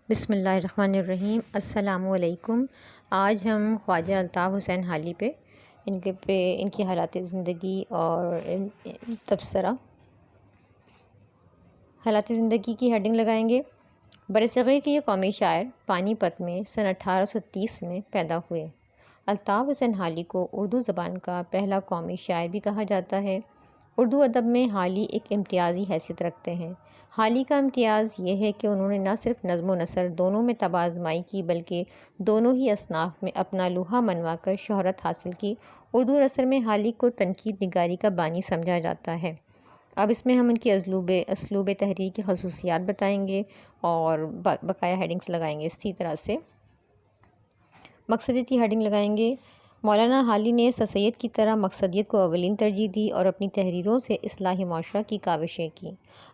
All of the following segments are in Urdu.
بسم اللہ الرحمن الرحیم۔ السلام علیکم۔ آج ہم خواجہ الطاف حسین حالی پہ ان کی حالات زندگی اور تبصرہ حالات زندگی کی ہیڈنگ لگائیں گے۔ برصغیر کے یہ قومی شاعر پانی پت میں سن 1830 میں پیدا ہوئے۔ الطاف حسین حالی کو اردو زبان کا پہلا قومی شاعر بھی کہا جاتا ہے۔ اردو ادب میں حالی ایک امتیازی حیثیت رکھتے ہیں۔ حالی کا امتیاز یہ ہے کہ انہوں نے نہ صرف نظم و نثر دونوں میں طبع آزمائی کی بلکہ دونوں ہی اصناف میں اپنا لوہا منوا کر شہرت حاصل کی۔ اردو نثر میں حالی کو تنقید نگاری کا بانی سمجھا جاتا ہے۔ اب اس میں ہم ان کی اسلوب تحریر کی خصوصیات بتائیں گے اور بقایا ہیڈنگز لگائیں گے۔ اسی طرح سے مقصدیت کی ہیڈنگ لگائیں گے۔ مولانا حالی نے سر سید کی طرح مقصدیت کو اولین ترجیح دی اور اپنی تحریروں سے اصلاح معاشرہ کی کاوشیں کی۔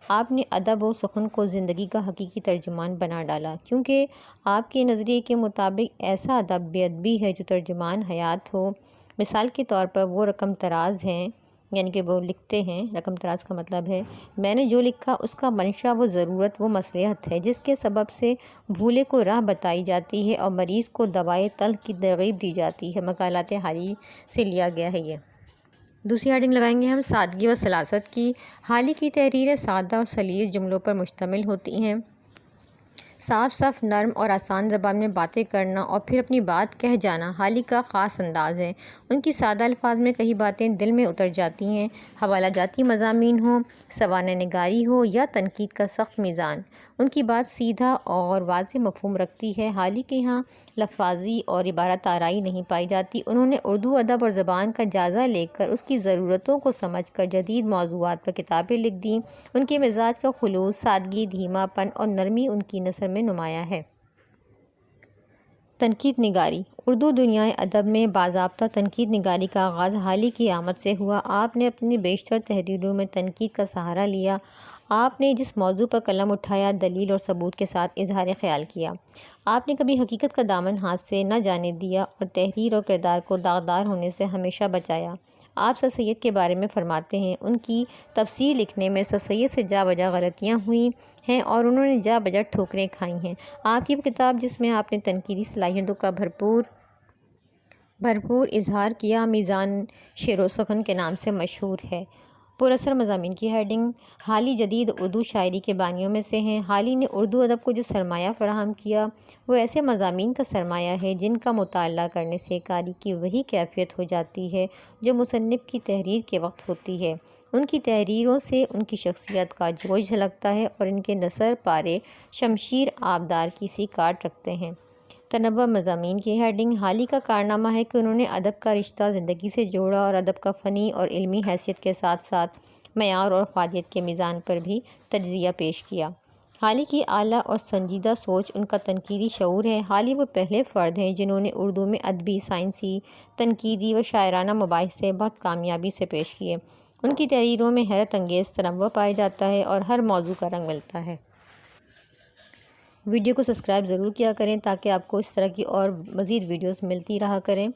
آپ نے ادب و سخن کو زندگی کا حقیقی ترجمان بنا ڈالا، کیونکہ آپ کے نظریے کے مطابق ایسا ادب بے ادبی ہے جو ترجمان حیات ہو۔ مثال کے طور پر وہ رقم طراز ہیں، یعنی کہ وہ لکھتے ہیں، رقم طراز کا مطلب ہے میں نے جو لکھا اس کا منشا وہ ضرورت وہ مصلحت ہے جس کے سبب سے بھولے کو راہ بتائی جاتی ہے اور مریض کو دوائے تلخ کی ترغیب دی جاتی ہے۔ مقالات حالی سے لیا گیا ہے یہ۔ دوسری ہیڈنگ لگائیں گے ہم سادگی و سلاست کی۔ حالی کی تحریریں سادہ اور سلیس جملوں پر مشتمل ہوتی ہیں۔ صاف نرم اور آسان زبان میں باتیں کرنا اور پھر اپنی بات کہہ جانا حالی کا خاص انداز ہے۔ ان کی سادہ الفاظ میں کئی باتیں دل میں اتر جاتی ہیں۔ حوالہ جاتی مضامین ہوں، سوانح نگاری ہو یا تنقید کا سخت میزان، ان کی بات سیدھا اور واضح مفہوم رکھتی ہے۔ حالی کے ہاں لفاظی اور عبارت آرائی نہیں پائی جاتی۔ انہوں نے اردو ادب اور زبان کا جائزہ لے کر اس کی ضرورتوں کو سمجھ کر جدید موضوعات پر کتابیں لکھ دیں۔ ان کے مزاج کا خلوص، سادگی، دھیما پن اور نرمی ان کی نثر میں نمایاں ہے۔ تنقید نگاری۔ اردو دنیائے ادب میں باضابطہ تنقید نگاری کا آغاز حالی کی آمد سے ہوا۔ آپ نے اپنی بیشتر تحریروں میں تنقید کا سہارا لیا۔ آپ نے جس موضوع پر قلم اٹھایا دلیل اور ثبوت کے ساتھ اظہار خیال کیا۔ آپ نے کبھی حقیقت کا دامن ہاتھ سے نہ جانے دیا اور تحریر اور کردار کو داغدار ہونے سے ہمیشہ بچایا۔ آپ سر سید کے بارے میں فرماتے ہیں ان کی تفسیر لکھنے میں سر سید سے جا بجا غلطیاں ہوئی ہیں اور انہوں نے جا بجا ٹھوکریں کھائی ہیں۔ آپ کی کتاب جس میں آپ نے تنقیدی صلاحیتوں کا بھرپور اظہار کیا میزان شعر و سخن کے نام سے مشہور ہے۔ پر اثر مضامین کی ہیڈنگ۔ حالی جدید اردو شاعری کے بانیوں میں سے ہیں۔ حالی نے اردو ادب کو جو سرمایہ فراہم کیا وہ ایسے مضامین کا سرمایہ ہے جن کا مطالعہ کرنے سے قاری کی وہی کیفیت ہو جاتی ہے جو مصنف کی تحریر کے وقت ہوتی ہے۔ ان کی تحریروں سے ان کی شخصیت کا جوش جھلکتا ہے اور ان کے نثر پارے شمشیر آبدار کی سی کاٹ رکھتے ہیں۔ تنوع مضامین کی ہیڈنگ۔ حالی کا کارنامہ ہے کہ انہوں نے ادب کا رشتہ زندگی سے جوڑا اور ادب کا فنی اور علمی حیثیت کے ساتھ ساتھ معیار اور افادیت کے میزان پر بھی تجزیہ پیش کیا۔ حالی کی اعلیٰ اور سنجیدہ سوچ ان کا تنقیدی شعور ہے۔ حالی وہ پہلے فرد ہیں جنہوں نے اردو میں ادبی، سائنسی، تنقیدی و شاعرانہ مباحثے بہت کامیابی سے پیش کیے۔ ان کی تحریروں میں حیرت انگیز تنوع پایا جاتا ہے اور ہر موضوع کا رنگ ملتا ہے۔ ویڈیو کو سبسکرائب ضرور کیا کریں تاکہ آپ کو اس طرح کی اور مزید ویڈیوز ملتی رہا کریں،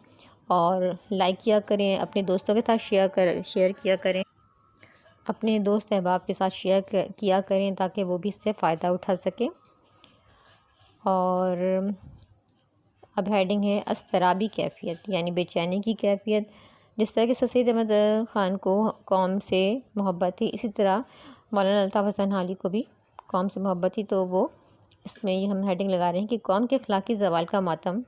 اور لائک کیا کریں، اپنے دوستوں کے ساتھ شیئر کیا کریں، اپنے دوست احباب کے ساتھ شیئر کیا کریں تاکہ وہ بھی اس سے فائدہ اٹھا سکیں۔ اور اب ہیڈنگ ہے اضطرابی کیفیت، یعنی بے چینی کی کیفیت۔ جس طرح کہ سر سید احمد خان کو قوم سے محبت تھی، اسی طرح مولانا الطاف حسین حالی کو بھی قوم سے محبت تھی، تو وہ اس میں یہ ہم ہیڈنگ لگا رہے ہیں کہ قوم کے اخلاقی زوال کا ماتم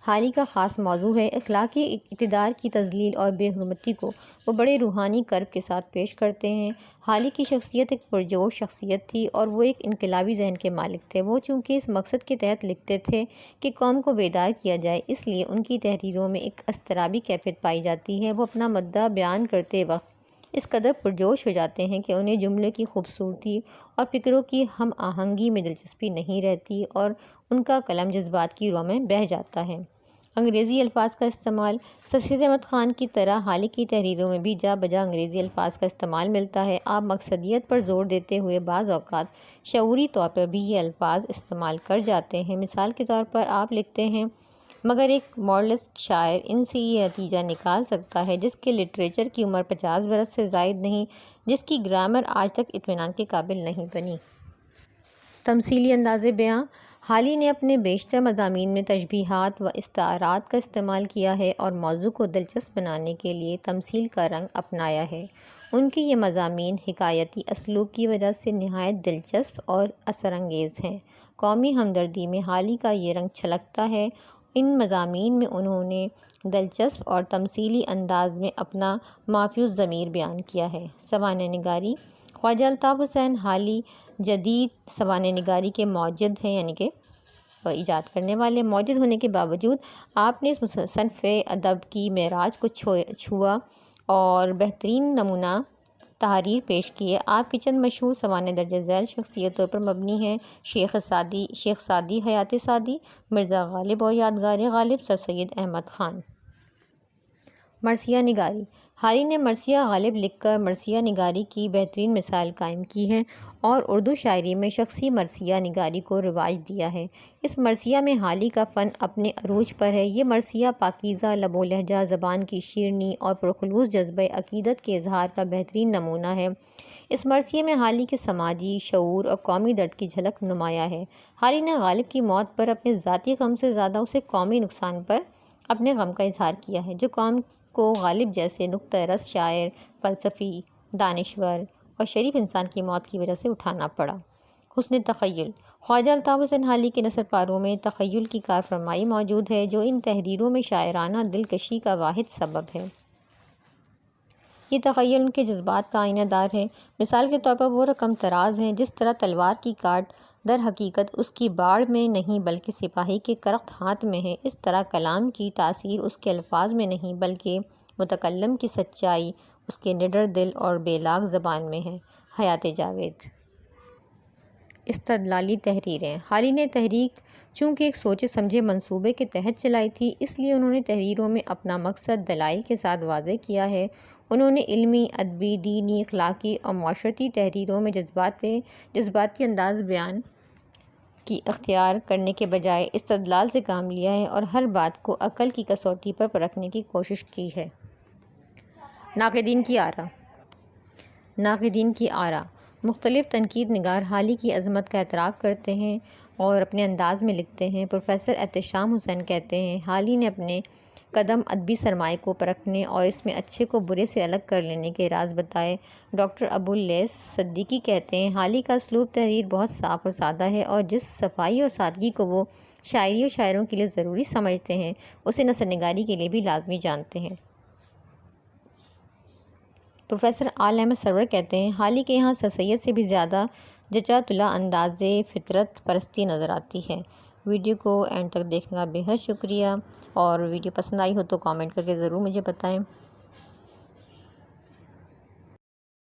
حالی کا خاص موضوع ہے۔ اخلاقی اقتدار کی تضلیل اور بے حرمتی کو وہ بڑے روحانی کرب کے ساتھ پیش کرتے ہیں۔ حالی کی شخصیت ایک پرجوش شخصیت تھی اور وہ ایک انقلابی ذہن کے مالک تھے۔ وہ چونکہ اس مقصد کے تحت لکھتے تھے کہ قوم کو بیدار کیا جائے، اس لیے ان کی تحریروں میں ایک اضطرابی کیفیت پائی جاتی ہے۔ وہ اپنا مدعا بیان کرتے وقت اس قدر پرجوش ہو جاتے ہیں کہ انہیں جملے کی خوبصورتی اور فکروں کی ہم آہنگی میں دلچسپی نہیں رہتی اور ان کا قلم جذبات کی رو میں بہہ جاتا ہے۔ انگریزی الفاظ کا استعمال۔ سر سید احمد خان کی طرح حالی کی تحریروں میں بھی جا بجا انگریزی الفاظ کا استعمال ملتا ہے۔ آپ مقصدیت پر زور دیتے ہوئے بعض اوقات شعوری طور پر بھی یہ الفاظ استعمال کر جاتے ہیں۔ مثال کے طور پر آپ لکھتے ہیں مگر ایک مورلسٹ شاعر ان سے یہ نتیجہ نکال سکتا ہے جس کے لٹریچر کی عمر 50 برس سے زائد نہیں، جس کی گرامر آج تک اطمینان کے قابل نہیں بنی۔ تمثیلی انداز بیاں۔ حالی نے اپنے بیشتر مضامین میں تشبیہات و استعارات کا استعمال کیا ہے اور موضوع کو دلچسپ بنانے کے لیے تمثیل کا رنگ اپنایا ہے۔ ان کے یہ مضامین حکایتی اسلوب کی وجہ سے نہایت دلچسپ اور اثر انگیز ہیں۔ قومی ہمدردی میں حالی کا یہ رنگ چھلکتا ہے۔ ان مضامین میں انہوں نے دلچسپ اور تمثیلی انداز میں اپنا مافی الضمیر بیان کیا ہے۔ سوانح نگاری۔ خواجہ الطاف حسین حالی جدید سوانح نگاری کے موجد ہیں، یعنی کہ ایجاد کرنے والے۔ موجد ہونے کے باوجود آپ نے اس صنف ادب کی معراج کو چھوا اور بہترین نمونہ تحریر پیش کی ہے۔ آپ کی چند مشہور سوانح درج ذیل شخصیتوں پر مبنی ہیں: شیخ سعدی، حیات سعدی، مرزا غالب اور یادگار غالب، سر سید احمد خان۔ مرثیہ نگاری۔ حالی نے مرثیہ غالب لکھ کر مرثیہ نگاری کی بہترین مثال قائم کی ہے اور اردو شاعری میں شخصی مرثیہ نگاری کو رواج دیا ہے۔ اس مرثیہ میں حالی کا فن اپنے عروج پر ہے۔ یہ مرثیہ پاکیزہ لب و لہجہ، زبان کی شیرینی اور پرخلوص جذبۂ عقیدت کے اظہار کا بہترین نمونہ ہے۔ اس مرثیے میں حالی کے سماجی شعور اور قومی درد کی جھلک نمایاں ہے۔ حالی نے غالب کی موت پر اپنے ذاتی غم سے زیادہ اسے قومی نقصان پر اپنے غم کا اظہار کیا ہے، جو قوم کو غالب جیسے نکتہ رس شاعر، فلسفی، دانشور اور شریف انسان کی موت کی وجہ سے اٹھانا پڑا۔ حسن تخیل۔ خواجہ الطاف حسین حالی کے نثر پاروں میں تخیل کی کارفرمائی موجود ہے، جو ان تحریروں میں شاعرانہ دلکشی کا واحد سبب ہے۔ یہ تخیل ان کے جذبات کا آئینہ دار ہے۔ مثال کے طور پر وہ رقم تراز ہے۔ جس طرح تلوار کی کاٹ در حقیقت اس کی باڑ میں نہیں بلکہ سپاہی کے کرخت ہاتھ میں ہے، اس طرح کلام کی تاثیر اس کے الفاظ میں نہیں بلکہ متکلم کی سچائی اس کے نڈر دل اور بے لاگ زبان میں ہے۔ حیات جاوید۔ استدلالی تحریریں۔ حالی نے تحریک چونکہ ایک سوچے سمجھے منصوبے کے تحت چلائی تھی، اس لیے انہوں نے تحریروں میں اپنا مقصد دلائل کے ساتھ واضح کیا ہے۔ انہوں نے علمی، ادبی، دینی، اخلاقی اور معاشرتی تحریروں میں جذباتی انداز بیان کی اختیار کرنے کے بجائے استدلال سے کام لیا ہے اور ہر بات کو عقل کی کسوٹی پر پرکھنے کی کوشش کی ہے۔ ناقدین کی آراء۔ ناقدین کی آراء۔ مختلف تنقید نگار حالی کی عظمت کا اعتراف کرتے ہیں اور اپنے انداز میں لکھتے ہیں۔ پروفیسر احتشام حسین کہتے ہیں، حالی نے اپنے قدم ادبی سرمائے کو پرکھنے اور اس میں اچھے کو برے سے الگ کر لینے کے راز بتائے۔ ڈاکٹر ابواللیث صدیقی کہتے ہیں، حالی کا اسلوب تحریر بہت صاف اور سادہ ہے اور جس صفائی اور سادگی کو وہ شاعری اور شاعروں کے لیے ضروری سمجھتے ہیں، اسے نثر نگاری کے لیے بھی لازمی جانتے ہیں۔ پروفیسر آل احمد سرور کہتے ہیں، حالی کے یہاں سر سید سے بھی زیادہ جچا طلع انداز فطرت پرستی نظر آتی ہے۔ ویڈیو کو اینڈ تک دیکھنے کا بے حد شکریہ، اور ویڈیو پسند آئی ہو تو کامنٹ کر کے ضرور مجھے بتائیں۔